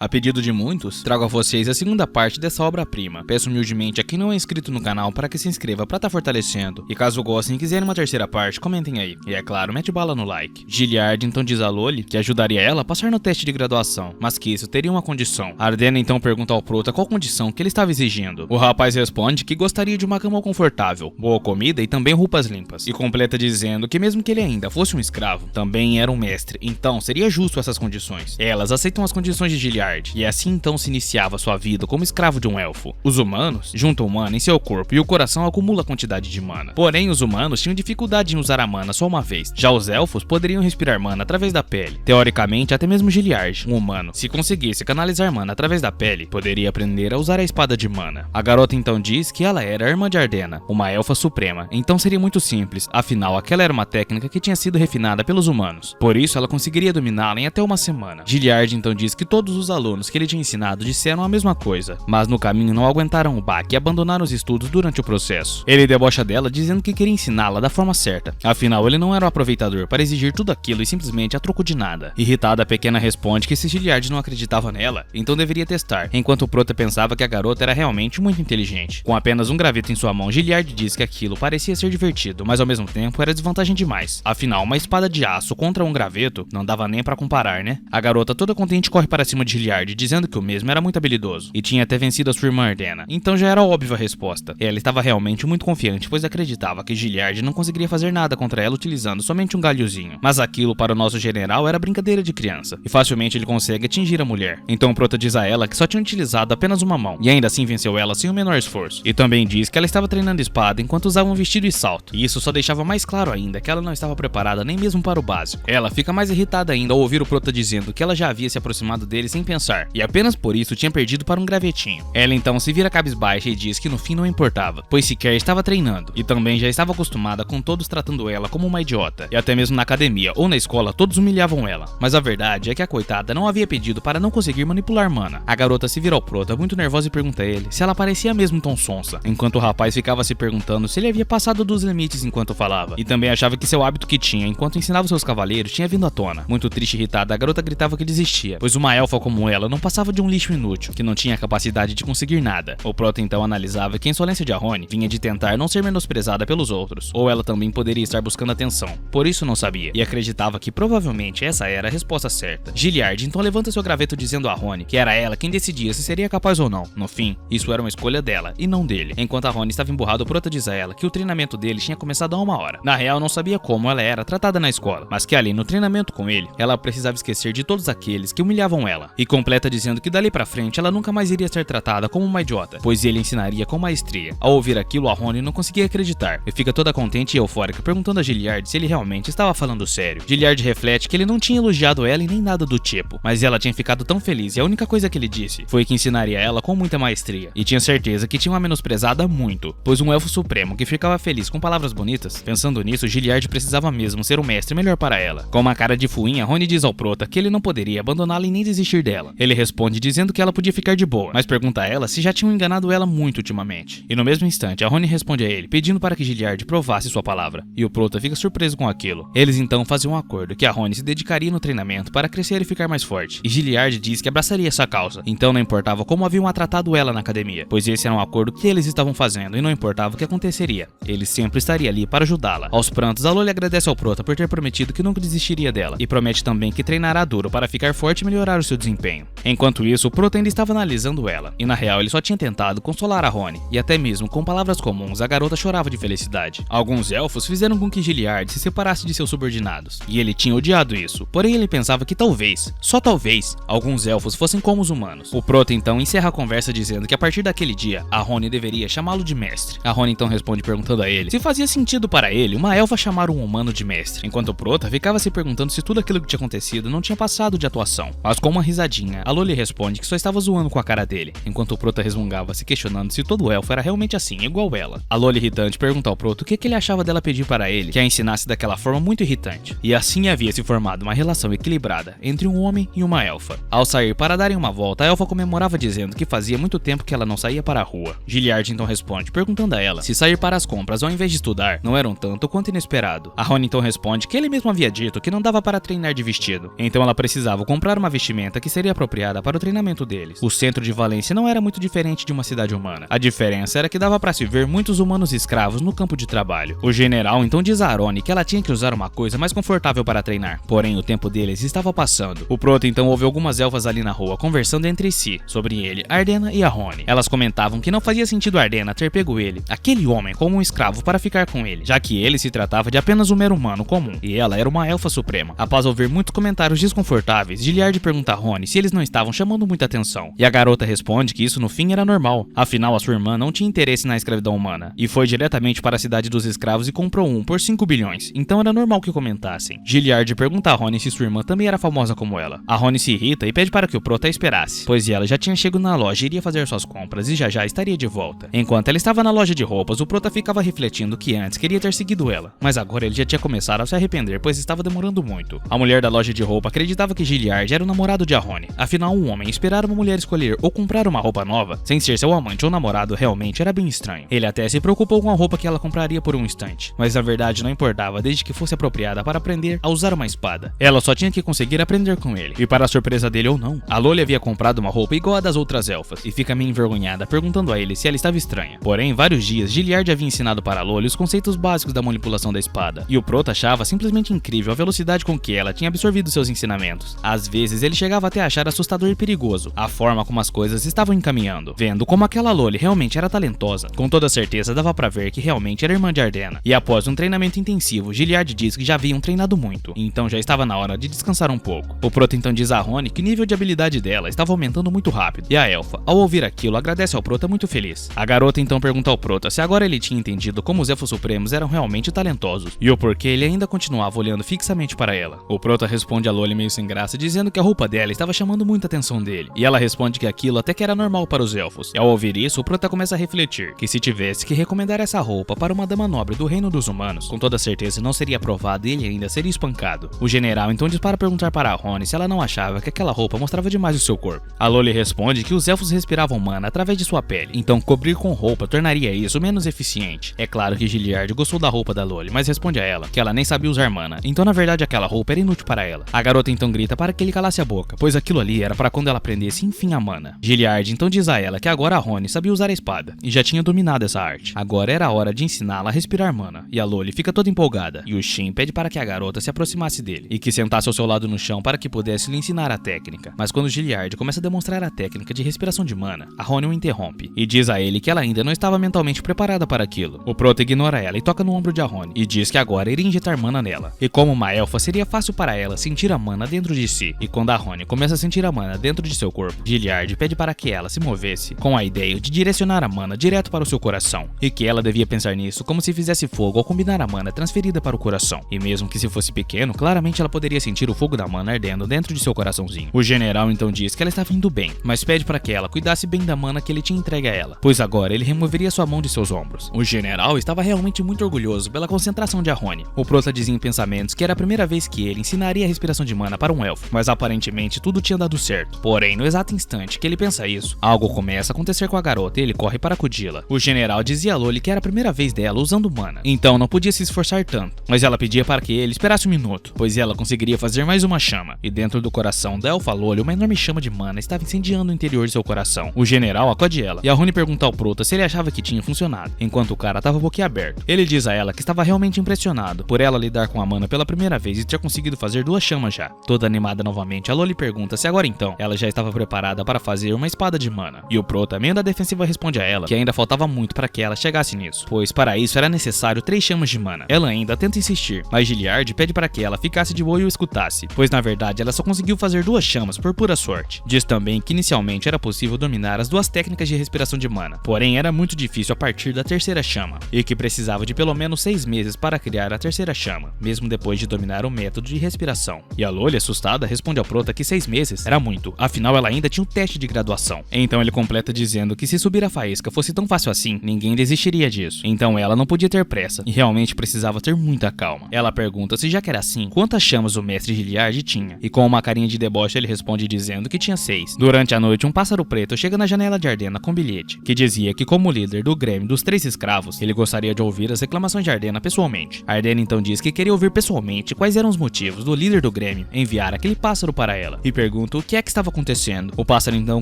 A pedido de muitos, trago a vocês a segunda parte dessa obra-prima. Peço humildemente a quem não é inscrito no canal para que se inscreva para estar fortalecendo. E caso gostem e quiserem uma terceira parte, comentem aí. E é claro, mete bala no like. Gilliard então diz a Loli que ajudaria ela a passar no teste de graduação, mas que isso teria uma condição. Ardena então pergunta ao Prota qual condição que ele estava exigindo. O rapaz responde que gostaria de uma cama confortável, boa comida e também roupas limpas. E completa dizendo que mesmo que ele ainda fosse um escravo, também era um mestre, então seria justo essas condições. Elas aceitam as condições de Gilliard. E assim então se iniciava sua vida como escravo de um elfo. Os humanos juntam mana em seu corpo e o coração acumula quantidade de mana. Porém, os humanos tinham dificuldade em usar a mana só uma vez. Já os elfos poderiam respirar mana através da pele. Teoricamente, até mesmo Gilliard, um humano, se conseguisse canalizar mana através da pele, poderia aprender a usar a espada de mana. A garota então diz que ela era a irmã de Ardena, uma elfa suprema, então seria muito simples, afinal aquela era uma técnica que tinha sido refinada pelos humanos. Por isso ela conseguiria dominá-la em até uma semana. Gilliard então diz que todos os alunos que ele tinha ensinado disseram a mesma coisa, mas no caminho não aguentaram o baque e abandonaram os estudos durante o processo. Ele debocha dela dizendo que queria ensiná-la da forma certa, afinal ele não era um aproveitador para exigir tudo aquilo e simplesmente a troco de nada. Irritada, a pequena responde que se Gilliard não acreditava nela, então deveria testar, enquanto o Prota pensava que a garota era realmente muito inteligente. Com apenas um graveto em sua mão, Gilliard diz que aquilo parecia ser divertido, mas ao mesmo tempo era desvantagem demais. Afinal, uma espada de aço contra um graveto não dava nem pra comparar, né? A garota toda contente corre para cima de Gilliard, dizendo que o mesmo era muito habilidoso e tinha até vencido a sua irmã Ardena. Então já era óbvia a resposta. Ela estava realmente muito confiante, pois acreditava que Gilliard não conseguiria fazer nada contra ela utilizando somente um galhozinho. Mas aquilo para o nosso general era brincadeira de criança, e facilmente ele consegue atingir a mulher. Então o Prota diz a ela que só tinha utilizado apenas uma mão, e ainda assim venceu ela sem o menor esforço. E também diz que ela estava treinando espada enquanto usava um vestido e salto, e isso só deixava mais claro ainda que ela não estava preparada nem mesmo para o básico. Ela fica mais irritada ainda ao ouvir o Prota dizendo que ela já havia se aproximado dele sem pensar, e apenas por isso tinha perdido para um gravetinho. Ela então se vira cabisbaixa e diz que no fim não importava, pois sequer estava treinando, e também já estava acostumada com todos tratando ela como uma idiota, e até mesmo na academia ou na escola todos humilhavam ela. Mas a verdade é que a coitada não havia pedido para não conseguir manipular mana. A garota se vira ao Prota muito nervosa e pergunta a ele se ela parecia mesmo tão sonsa, enquanto o rapaz ficava se perguntando se ele havia passado dos limites enquanto falava, e também achava que seu hábito que tinha enquanto ensinava seus cavaleiros tinha vindo à tona. Muito triste e irritada, a garota gritava que desistia, pois uma elfa como ela não passava de um lixo inútil, que não tinha capacidade de conseguir nada. O Prota então analisava que a insolência de Arroni vinha de tentar não ser menosprezada pelos outros, ou ela também poderia estar buscando atenção, por isso não sabia, e acreditava que provavelmente essa era a resposta certa. Gilliard então levanta seu graveto dizendo a Arroni que era ela quem decidia se seria capaz ou não. No fim, isso era uma escolha dela, e não dele. Enquanto Arroni estava emburrado, o Prota diz a ela que o treinamento dele tinha começado há uma hora. Na real, não sabia como ela era tratada na escola, mas que ali no treinamento com ele, ela precisava esquecer de todos aqueles que humilhavam ela, e completa dizendo que dali pra frente ela nunca mais iria ser tratada como uma idiota, pois ele ensinaria com maestria. Ao ouvir aquilo, Arroni não conseguia acreditar, e fica toda contente e eufórica, perguntando a Gilliard se ele realmente estava falando sério. Gilliard reflete que ele não tinha elogiado ela e nem nada do tipo, mas ela tinha ficado tão feliz, e a única coisa que ele disse foi que ensinaria ela com muita maestria, e tinha certeza que tinha uma menosprezada muito, pois um elfo supremo que ficava feliz com palavras bonitas. Pensando nisso, Gilliard precisava mesmo ser o mestre melhor para ela. Com uma cara de fuinha, Arroni diz ao Prota que ele não poderia abandoná-la e nem desistir dela. Ele responde dizendo que ela podia ficar de boa, mas pergunta a ela se já tinham enganado ela muito ultimamente. E no mesmo instante, Arroni responde a ele, pedindo para que Gilliard provasse sua palavra, e o Prota fica surpreso com aquilo. Eles então fazem um acordo que Arroni se dedicaria no treinamento para crescer e ficar mais forte, e Gilliard diz que abraçaria essa causa, então não importava como haviam a tratado ela na academia, pois esse era um acordo que eles estavam fazendo e não importava o que aconteceria, ele sempre estaria ali para ajudá-la. Aos prantos, a Loli agradece ao Prota por ter prometido que nunca desistiria dela, e promete também que treinará duro para ficar forte e melhorar o seu desempenho. Enquanto isso, o Prota ainda estava analisando ela, e na real ele só tinha tentado consolar a Arroni, e até mesmo com palavras comuns a garota chorava de felicidade. Alguns elfos fizeram com que Gilliard se separasse de seus subordinados, e ele tinha odiado isso, porém ele pensava que talvez, só talvez, alguns elfos fossem como os humanos. O Prota então encerra a conversa dizendo que a partir daquele dia, Arroni deveria chamá-lo de mestre. Arroni então responde perguntando a ele se fazia sentido para ele uma elfa chamar um humano de mestre, enquanto o Prota ficava se perguntando se tudo aquilo que tinha acontecido não tinha passado de atuação. Mas com uma risadinha, a Loli responde que só estava zoando com a cara dele, enquanto o Prota resmungava se questionando se todo elfo era realmente assim, igual ela. A Loli irritante pergunta ao Prota o que ele achava dela pedir para ele que a ensinasse daquela forma muito irritante, e assim havia se formado uma relação equilibrada entre um homem e uma elfa. Ao sair para darem uma volta, a elfa comemorava dizendo que fazia muito tempo que ela não saía para a rua. Gilliard então responde perguntando a ela se sair para as compras ao invés de estudar não era um tanto quanto inesperado. Arroni então responde que ele mesmo havia dito que não dava para treinar de vestido, então ela precisava comprar uma vestimenta que seria seria apropriada para o treinamento deles. O centro de Valência não era muito diferente de uma cidade humana. A diferença era que dava para se ver muitos humanos escravos no campo de trabalho. O general então diz a Aroni que ela tinha que usar uma coisa mais confortável para treinar, porém o tempo deles estava passando. O Prota então ouve algumas elfas ali na rua conversando entre si, sobre ele, Ardena e Aroni. Elas comentavam que não fazia sentido Ardena ter pego ele, aquele homem, como um escravo para ficar com ele, já que ele se tratava de apenas um mero humano comum, e ela era uma elfa suprema. Após ouvir muitos comentários desconfortáveis, Gilliard pergunta a Roni se eles não estavam chamando muita atenção, e a garota responde que isso no fim era normal, afinal a sua irmã não tinha interesse na escravidão humana, e foi diretamente para a cidade dos escravos e comprou um por 5 bilhões, então era normal que comentassem. Gilliard pergunta a Roni se sua irmã também era famosa como ela. A Roni se irrita e pede para que o Prota esperasse, pois ela já tinha chegado na loja e iria fazer suas compras e já estaria de volta. Enquanto ela estava na loja de roupas, o Prota ficava refletindo que antes queria ter seguido ela, mas agora ele já tinha começado a se arrepender, pois estava demorando muito. A mulher da loja de roupa acreditava que Gilliard era o namorado de Aroni. Afinal, um homem esperar uma mulher escolher ou comprar uma roupa nova, sem ser seu amante ou namorado, realmente era bem estranho. Ele até se preocupou com a roupa que ela compraria por um instante, mas na verdade não importava desde que fosse apropriada para aprender a usar uma espada. Ela só tinha que conseguir aprender com ele. E para a surpresa dele ou não, a Loli havia comprado uma roupa igual a das outras elfas, e fica meio envergonhada perguntando a ele se ela estava estranha. Porém, em vários dias, Gilliard havia ensinado para a Loli os conceitos básicos da manipulação da espada, e o Prota achava simplesmente incrível a velocidade com que ela tinha absorvido seus ensinamentos. Às vezes ele chegava até a achar assustador e perigoso a forma como as coisas estavam encaminhando. Vendo como aquela Loli realmente era talentosa, com toda certeza dava pra ver que realmente era irmã de Ardena. E após um treinamento intensivo, Gilliard diz que já haviam treinado muito, então já estava na hora de descansar um pouco. O Prota então diz a Roni que o nível de habilidade dela estava aumentando muito rápido, e a elfa, ao ouvir aquilo, agradece ao Prota muito feliz. A garota então pergunta ao Prota se agora ele tinha entendido como os elfos supremos eram realmente talentosos, e o porquê ele ainda continuava olhando fixamente para ela. O Prota responde a Loli meio sem graça, dizendo que a roupa dela estava chamando muita atenção dele, e ela responde que aquilo até que era normal para os elfos. E ao ouvir isso, o Prota começa a refletir que se tivesse que recomendar essa roupa para uma dama nobre do reino dos humanos, com toda certeza não seria aprovado e ele ainda seria espancado. O general então diz para perguntar para a Roni se ela não achava que aquela roupa mostrava demais o seu corpo. A Loli responde que os elfos respiravam mana através de sua pele, então cobrir com roupa tornaria isso menos eficiente. É claro que Gilliard gostou da roupa da Loli, mas responde a ela que ela nem sabia usar mana, então na verdade aquela roupa era inútil para ela. A garota então grita para que ele calasse a boca, pois aquilo ali era para quando ela aprendesse enfim a mana. Gilliard então diz a ela que agora a Roni sabia usar a espada, e já tinha dominado essa arte. Agora era a hora de ensiná-la a respirar mana, e a Loli fica toda empolgada, e o Shin pede para que a garota se aproximasse dele, e que sentasse ao seu lado no chão para que pudesse lhe ensinar a técnica. Mas quando Gilliard começa a demonstrar a técnica de respiração de mana, a Roni o interrompe, e diz a ele que ela ainda não estava mentalmente preparada para aquilo. O Prota ignora ela e toca no ombro de Aroni, e diz que agora iria injetar mana nela, e como uma elfa seria fácil para ela sentir a mana dentro de si, e quando a Roni começa a sentir a mana dentro de seu corpo, Gilliard pede para que ela se movesse, com a ideia de direcionar a mana direto para o seu coração, e que ela devia pensar nisso como se fizesse fogo ao combinar a mana transferida para o coração, e mesmo que se fosse pequeno, claramente ela poderia sentir o fogo da mana ardendo dentro de seu coraçãozinho. O general então diz que ela estava indo bem, mas pede para que ela cuidasse bem da mana que ele tinha entregue a ela, pois agora ele removeria sua mão de seus ombros. O general estava realmente muito orgulhoso pela concentração de Aroni. O Prota dizia em pensamentos que era a primeira vez que ele ensinaria a respiração de mana para um elfo, mas aparentemente tudo tinha dado certo. Porém, no exato instante que ele pensa isso, algo começa a acontecer com a garota e ele corre para acudi-la. O general dizia a Loli que era a primeira vez dela usando mana, então não podia se esforçar tanto, mas ela pedia para que ele esperasse um minuto, pois ela conseguiria fazer mais uma chama, e dentro do coração da elfa Loli uma enorme chama de mana estava incendiando o interior de seu coração. O general acode ela, e a Roni pergunta ao Prota se ele achava que tinha funcionado, enquanto o cara estava boquiaberto. Ele diz a ela que estava realmente impressionado por ela lidar com a mana pela primeira vez e ter conseguido fazer 2 chamas já. Toda animada novamente, a Loli pergunta se agora então ela já estava preparada para fazer uma espada de mana, e o Prota, meio da defensiva, responde a ela que ainda faltava muito para que ela chegasse nisso, pois para isso era necessário 3 chamas de mana. Ela ainda tenta insistir, mas Gilliard pede para que ela ficasse de boa e o escutasse, pois na verdade ela só conseguiu fazer 2 chamas por pura sorte. Diz também que inicialmente era possível dominar as 2 técnicas de respiração de mana, porém era muito difícil a partir da 3ª chama, e que precisava de pelo menos 6 meses para criar a 3ª chama, mesmo depois de dominar o método de respiração. E a Loli, assustada, responde ao Prota que 6 meses era muito, afinal ela ainda tinha um teste de graduação. Então ele completa dizendo que se subir a faísca fosse tão fácil assim, ninguém desistiria disso. Então ela não podia ter pressa, e realmente precisava ter muita calma. Ela pergunta se já que era assim, quantas chamas o mestre Gilliard tinha, e com uma carinha de deboche ele responde dizendo que tinha 6. Durante a noite, um pássaro preto chega na janela de Ardena com um bilhete, que dizia que como líder do Grêmio dos 3 escravos, ele gostaria de ouvir as reclamações de Ardena pessoalmente. Ardena então diz que queria ouvir pessoalmente quais eram os motivos do líder do Grêmio enviar aquele pássaro para ela, e pergunta pergunta o que é que estava acontecendo. O pássaro então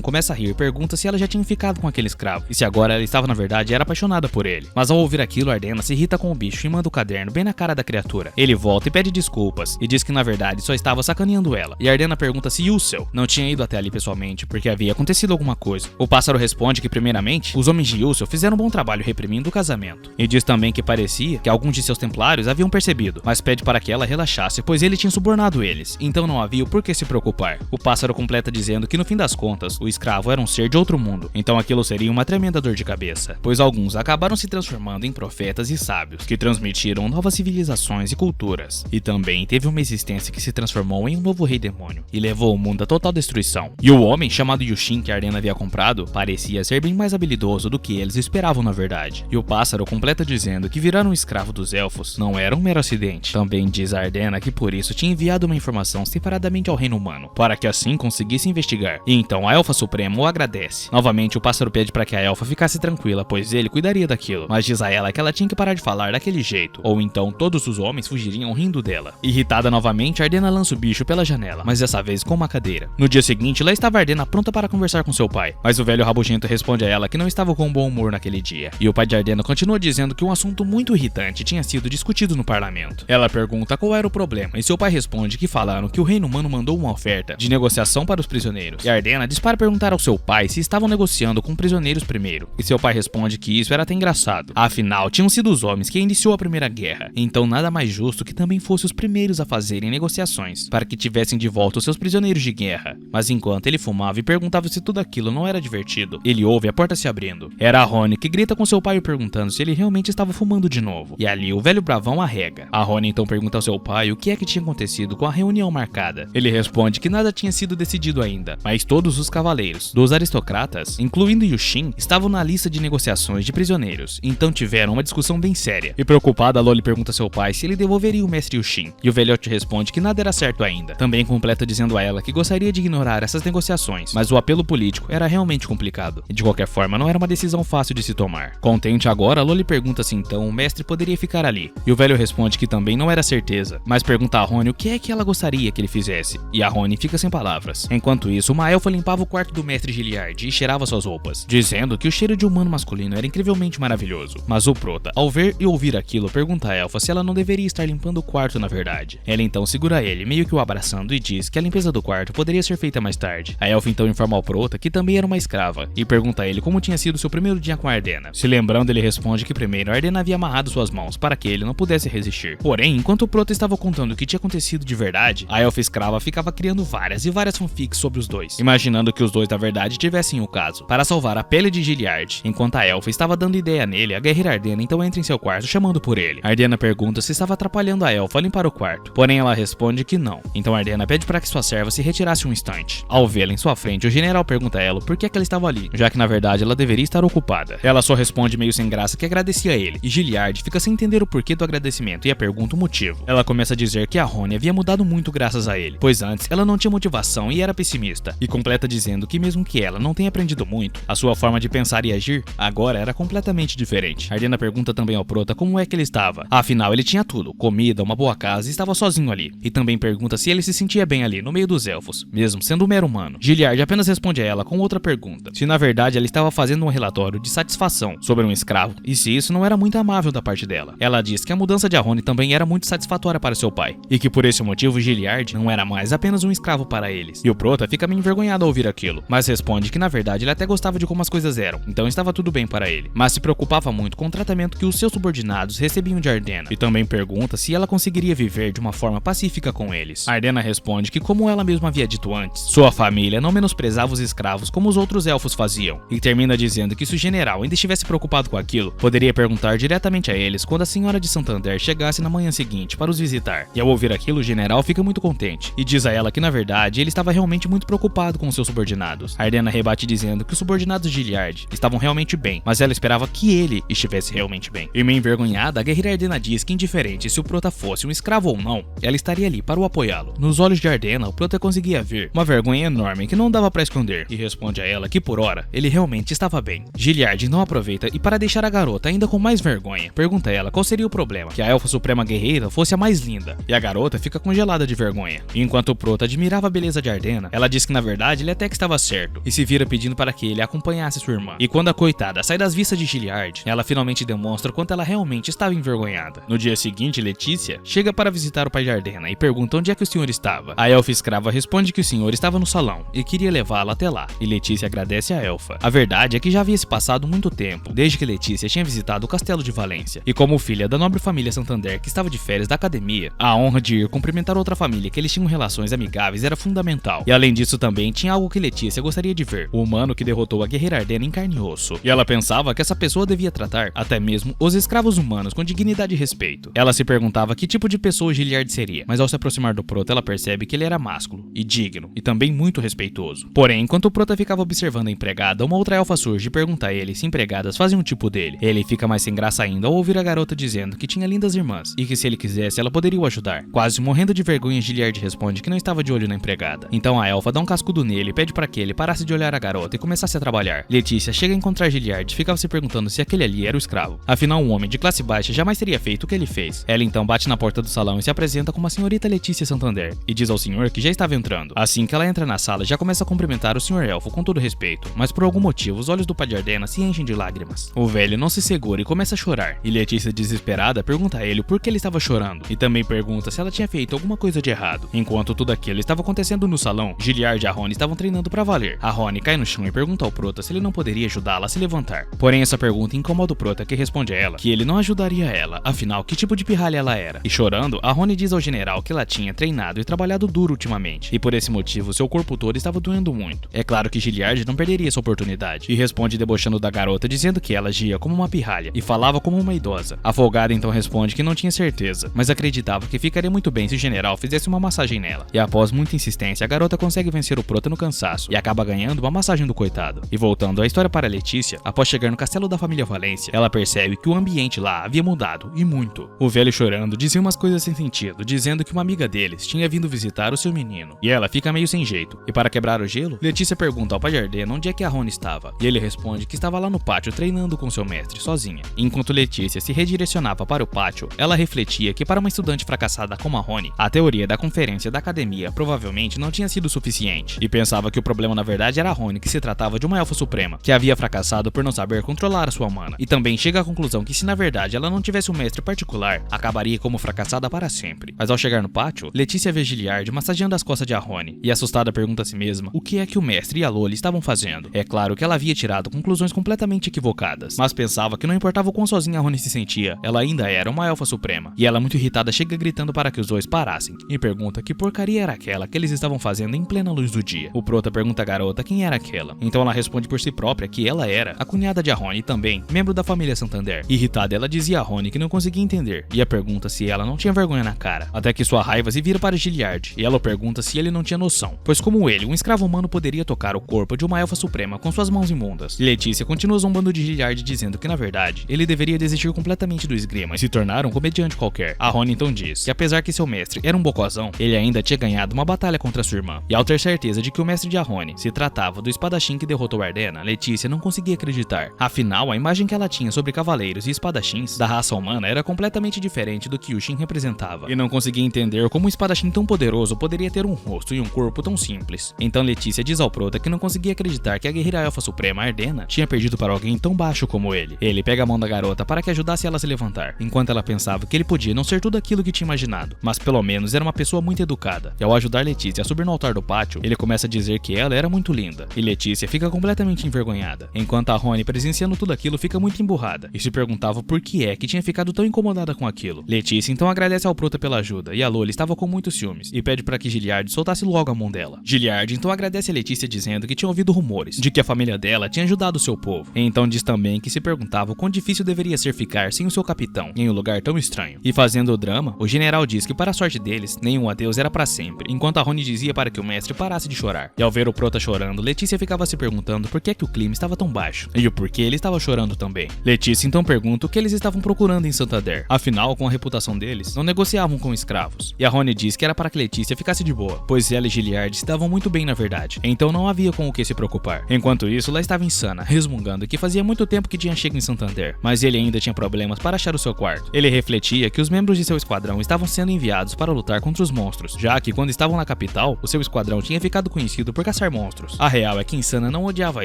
começa a rir e pergunta se ela já tinha ficado com aquele escravo, e se agora ela estava na verdade era apaixonada por ele. Mas ao ouvir aquilo, Ardena se irrita com o bicho e manda o caderno bem na cara da criatura. Ele volta e pede desculpas, e diz que na verdade só estava sacaneando ela. E Ardena pergunta se Yussel não tinha ido até ali pessoalmente, porque havia acontecido alguma coisa. O pássaro responde que primeiramente, os homens de Yussel fizeram um bom trabalho reprimindo o casamento. E diz também que parecia que alguns de seus templários haviam percebido, mas pede para que ela relaxasse, pois ele tinha subornado eles, então não havia o porquê se preocupar. O pássaro completa dizendo que no fim das contas, o escravo era um ser de outro mundo, então aquilo seria uma tremenda dor de cabeça, pois alguns acabaram se transformando em profetas e sábios, que transmitiram novas civilizações e culturas, e também teve uma existência que se transformou em um novo rei demônio, e levou o mundo à total destruição. E o homem, chamado Yushin, que Ardena havia comprado, parecia ser bem mais habilidoso do que eles esperavam na verdade. E o pássaro completa dizendo que virar um escravo dos elfos não era um mero acidente. Também diz a Ardena que por isso tinha enviado uma informação separadamente ao reino humano, para que assim conseguisse investigar. E então a Elfa Suprema o agradece. Novamente o pássaro pede para que a elfa ficasse tranquila, pois ele cuidaria daquilo, mas diz a ela que ela tinha que parar de falar daquele jeito, ou então todos os homens fugiriam rindo dela. Irritada novamente, Ardena lança o bicho pela janela, mas dessa vez com uma cadeira. No dia seguinte, lá estava Ardena pronta para conversar com seu pai, mas o velho rabugento responde a ela que não estava com bom humor naquele dia. E o pai de Ardena continua dizendo que um assunto muito irritante tinha sido discutido no parlamento. Ela pergunta qual era o problema, e seu pai responde que falaram que o reino humano mandou uma oferta de negociação para os prisioneiros. E Ardena diz para perguntar ao seu pai se estavam negociando com prisioneiros primeiro, e seu pai responde que isso era até engraçado. Afinal, tinham sido os homens que iniciou a primeira guerra, então nada mais justo que também fossem os primeiros a fazerem negociações, para que tivessem de volta os seus prisioneiros de guerra. Mas enquanto ele fumava e perguntava se tudo aquilo não era divertido, ele ouve a porta se abrindo. Era a Rony que grita com seu pai perguntando se ele realmente estava fumando de novo, e ali o velho bravão arrega. A Rony então pergunta ao seu pai o que é que tinha acontecido com a reunião marcada. Ele responde que nada tinha sido decidido ainda, mas todos os cavaleiros, dos aristocratas, incluindo Yushin, estavam na lista de negociações de prisioneiros, então tiveram uma discussão bem séria. E preocupada, a Loli pergunta a seu pai se ele devolveria o mestre Yushin, e o velhote responde que nada era certo ainda. Também completa dizendo a ela que gostaria de ignorar essas negociações, mas o apelo político era realmente complicado, e de qualquer forma não era uma decisão fácil de se tomar. Contente agora, a Loli pergunta se então o mestre poderia ficar ali, e o velho responde que também não era certeza, mas pergunta a Rony o que é que ela gostaria que ele fizesse, e a Rony fica sem palavras. Enquanto isso, uma elfa limpava o quarto do mestre Gilliard e cheirava suas roupas, dizendo que o cheiro de humano masculino era incrivelmente maravilhoso. Mas o prota, ao ver e ouvir aquilo, pergunta a elfa se ela não deveria estar limpando o quarto na verdade. Ela então segura ele, meio que o abraçando, e diz que a limpeza do quarto poderia ser feita mais tarde. A elfa então informa ao prota que também era uma escrava, e pergunta a ele como tinha sido seu primeiro dia com a Ardena. Se lembrando, ele responde que primeiro a Ardena havia amarrado suas mãos para que ele não pudesse resistir. Porém, enquanto o prota estava contando o que tinha acontecido de verdade, a elfa escrava ficava criando várias e várias fanfics sobre os dois, imaginando que os dois na verdade tivessem o caso, para salvar a pele de Gilliard. Enquanto a elfa estava dando ideia nele, a guerreira Ardena então entra em seu quarto chamando por ele. Ardena pergunta se estava atrapalhando a elfa a limpar o quarto, porém ela responde que não. Então Ardena pede para que sua serva se retirasse um instante. Ao vê-la em sua frente, o general pergunta a ela por que ela estava ali, já que na verdade ela deveria estar ocupada. Ela só responde meio sem graça que agradecia a ele, e Gilliard fica sem entender o porquê do agradecimento e a pergunta o motivo. Ela começa a dizer que a Rony havia mudado muito graças a ele, pois antes ela não tinha motivação e era pessimista, e completa dizendo que mesmo que ela não tenha aprendido muito, a sua forma de pensar e agir agora era completamente diferente. Ardena pergunta também ao prota como é que ele estava. Afinal, ele tinha tudo, comida, uma boa casa e estava sozinho ali. E também pergunta se ele se sentia bem ali, no meio dos elfos, mesmo sendo um mero humano. Gilliard apenas responde a ela com outra pergunta, se na verdade ela estava fazendo um relatório de satisfação sobre um escravo, e se isso não era muito amável da parte dela. Ela diz que a mudança de Arrone também era muito satisfatória para seu pai, e que por esse motivo Gilliard não era mais apenas um escravo para eles. E o prota fica meio envergonhado ao ouvir aquilo, mas responde que na verdade ele até gostava de como as coisas eram, então estava tudo bem para ele, mas se preocupava muito com o tratamento que os seus subordinados recebiam de Ardena, e também pergunta se ela conseguiria viver de uma forma pacífica com eles. Ardena responde que, como ela mesma havia dito antes, sua família não menosprezava os escravos como os outros elfos faziam, e termina dizendo que se o general ainda estivesse preocupado com aquilo, poderia perguntar diretamente a eles quando a senhora de Santander chegasse na manhã seguinte para os visitar. E ao ouvir aquilo, o general fica muito contente, e diz a ela que na verdade ele estava realmente muito preocupado com os seus subordinados. Ardena rebate dizendo que os subordinados de Gilliard estavam realmente bem, mas ela esperava que ele estivesse realmente bem. E meio envergonhada, a guerreira Ardena diz que indiferente se o prota fosse um escravo ou não, ela estaria ali para o apoiá-lo. Nos olhos de Ardena, o prota conseguia ver uma vergonha enorme que não dava para esconder, e responde a ela que por hora ele realmente estava bem. Gilliard não aproveita e, para deixar a garota ainda com mais vergonha, pergunta a ela qual seria o problema, que a elfa suprema guerreira fosse a mais linda, e a garota fica congelada de vergonha. E enquanto o prota admirava a beleza gentileza de Ardena, ela diz que na verdade ele até que estava certo, e se vira pedindo para que ele acompanhasse sua irmã. E quando a coitada sai das vistas de Gilliard, ela finalmente demonstra quanto ela realmente estava envergonhada. No dia seguinte, Letícia chega para visitar o pai de Ardena e pergunta onde é que o senhor estava. A elfa escrava responde que o senhor estava no salão e queria levá-la até lá, e Letícia agradece a elfa. A verdade é que já havia se passado muito tempo, desde que Letícia tinha visitado o castelo de Valência, e como filha da nobre família Santander que estava de férias da academia, a honra de ir cumprimentar outra família que eles tinham relações amigáveis era fundamental. E além disso também tinha algo que Letícia gostaria de ver, o humano que derrotou a guerreira Ardena em carne e osso. E ela pensava que essa pessoa devia tratar até mesmo os escravos humanos com dignidade e respeito. Ela se perguntava que tipo de pessoa Gilliard seria, mas ao se aproximar do Prota ela percebe que ele era másculo e digno, e também muito respeitoso. Porém, enquanto o Prota ficava observando a empregada, uma outra elfa surge e pergunta a ele se empregadas faziam tipo dele. Ele fica mais sem graça ainda ao ouvir a garota dizendo que tinha lindas irmãs, e que se ele quisesse ela poderia o ajudar. Quase morrendo de vergonha, Gilliard responde que não estava de olho na empregada. Então a elfa dá um cascudo nele e pede para que ele parasse de olhar a garota e começasse a trabalhar. Letícia chega a encontrar Gilliard e ficava se perguntando se aquele ali era o escravo. Afinal, um homem de classe baixa jamais teria feito o que ele fez. Ela então bate na porta do salão e se apresenta como a senhorita Letícia Santander, e diz ao senhor que já estava entrando. Assim que ela entra na sala, já começa a cumprimentar o senhor elfo com todo respeito, mas por algum motivo os olhos do pai de Ardena se enchem de lágrimas. O velho não se segura e começa a chorar, e Letícia, desesperada, pergunta a ele por que ele estava chorando, e também pergunta se ela tinha feito alguma coisa de errado. Enquanto tudo aquilo estava acontecendo no salão, Gilliard e a Rony estavam treinando pra valer. A Rony cai no chão e pergunta ao Prota se ele não poderia ajudá-la a se levantar. Porém, essa pergunta incomoda o Prota, que responde a ela que ele não ajudaria ela, afinal, que tipo de pirralha ela era. E chorando, a Rony diz ao general que ela tinha treinado e trabalhado duro ultimamente, e por esse motivo seu corpo todo estava doendo muito. É claro que Gilliard não perderia essa oportunidade, e responde debochando da garota, dizendo que ela agia como uma pirralha e falava como uma idosa. A folgada então responde que não tinha certeza, mas acreditava que ficaria muito bem se o general fizesse uma massagem nela. E após muita insistência, a garota consegue vencer o Prota no cansaço, e acaba ganhando uma massagem do coitado. E voltando à história para Letícia, após chegar no castelo da família Valência, ela percebe que o ambiente lá havia mudado, e muito. O velho chorando dizia umas coisas sem sentido, dizendo que uma amiga deles tinha vindo visitar o seu menino, e ela fica meio sem jeito. E para quebrar o gelo, Letícia pergunta ao pai de Ardena onde é que a Rony estava, e ele responde que estava lá no pátio treinando com seu mestre, sozinha. Enquanto Letícia se redirecionava para o pátio, ela refletia que para uma estudante fracassada como a Rony, a teoria da conferência da academia provavelmente não tinha sido suficiente, e pensava que o problema na verdade era a Rony, que se tratava de uma elfa suprema, que havia fracassado por não saber controlar a sua mana, e também chega à conclusão que se na verdade ela não tivesse um mestre particular, acabaria como fracassada para sempre. Mas ao chegar no pátio, Letícia vê Gilliard massageando as costas de Rony, e assustada pergunta a si mesma o que é que o mestre e a Loli estavam fazendo. É claro que ela havia tirado conclusões completamente equivocadas, mas pensava que não importava o quão sozinha a Rony se sentia, ela ainda era uma elfa suprema, e ela muito irritada chega gritando para que os dois parassem, e pergunta que porcaria era aquela que eles estavam fazendo em plena luz do dia. O Prota pergunta à garota quem era aquela, então ela responde por si própria que ela era a cunhada de Rony e também membro da família Santander. Irritada, ela dizia a Rony que não conseguia entender, e a pergunta se ela não tinha vergonha na cara, até que sua raiva se vira para Gilliard, e ela o pergunta se ele não tinha noção, pois como ele, um escravo humano poderia tocar o corpo de uma elfa suprema com suas mãos imundas. Letícia continua zombando de Gilliard, dizendo que na verdade, ele deveria desistir completamente do esgrima e se tornar um comediante qualquer. A Rony então diz que apesar que seu mestre era um bocozão, ele ainda tinha ganhado uma batalha contra sua irmã, e ao ter certeza de que o mestre de Rony se tratava do espadachim que derrotou Ardena, Letícia não conseguia acreditar. Afinal, a imagem que ela tinha sobre cavaleiros e espadachins da raça humana era completamente diferente do que Yushin representava, e não conseguia entender como um espadachim tão poderoso poderia ter um rosto e um corpo tão simples. Então Letícia diz ao Prota que não conseguia acreditar que a guerreira elfa suprema Ardena tinha perdido para alguém tão baixo como ele. Ele pega a mão da garota para que ajudasse ela a se levantar, enquanto ela pensava que ele podia não ser tudo aquilo que tinha imaginado, mas pelo menos era uma pessoa muito educada. E ao ajudar Letícia a subir no altar do pátio, ele começa a dizer que ela era muito linda, e Letícia fica completamente envergonhada, enquanto a Rony, presenciando tudo aquilo, fica muito emburrada, e se perguntava por que é que tinha ficado tão incomodada com aquilo. Letícia então agradece ao Prota pela ajuda, e a Loli estava com muitos ciúmes, e pede para que Gilliard soltasse logo a mão dela. Gilliard então agradece a Letícia dizendo que tinha ouvido rumores de que a família dela tinha ajudado o seu povo, e então diz também que se perguntava o quão difícil deveria ser ficar sem o seu capitão, em um lugar tão estranho. E fazendo o drama, o general diz que para a sorte deles, nenhum adeus era para sempre, enquanto a Rony dizia para que o mestre parasse de chorar. E ao ver o Prota chorando, Letícia ficava se perguntando por que o clima estava tão baixo, e o porquê ele estava chorando também. Letícia então pergunta o que eles estavam procurando em Santander, afinal, com a reputação deles, não negociavam com escravos. E a Rony diz que era para que Letícia ficasse de boa, pois ela e Gilliard se davam muito bem na verdade, então não havia com o que se preocupar. Enquanto isso, ela estava insana, resmungando que fazia muito tempo que tinha chego em Santander, mas ele ainda tinha problemas para achar o seu quarto. Ele refletia que os membros de seu esquadrão estavam sendo enviados para lutar contra os monstros, já que quando estavam na capital hospital, o seu esquadrão tinha ficado conhecido por caçar monstros. A real é que Insana não odiava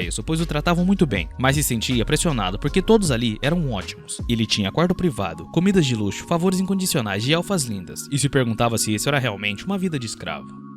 isso, pois o tratavam muito bem, mas se sentia pressionado porque todos ali eram ótimos. Ele tinha quarto privado, comidas de luxo, favores incondicionais e elfas lindas, e se perguntava se isso era realmente uma vida de escravo.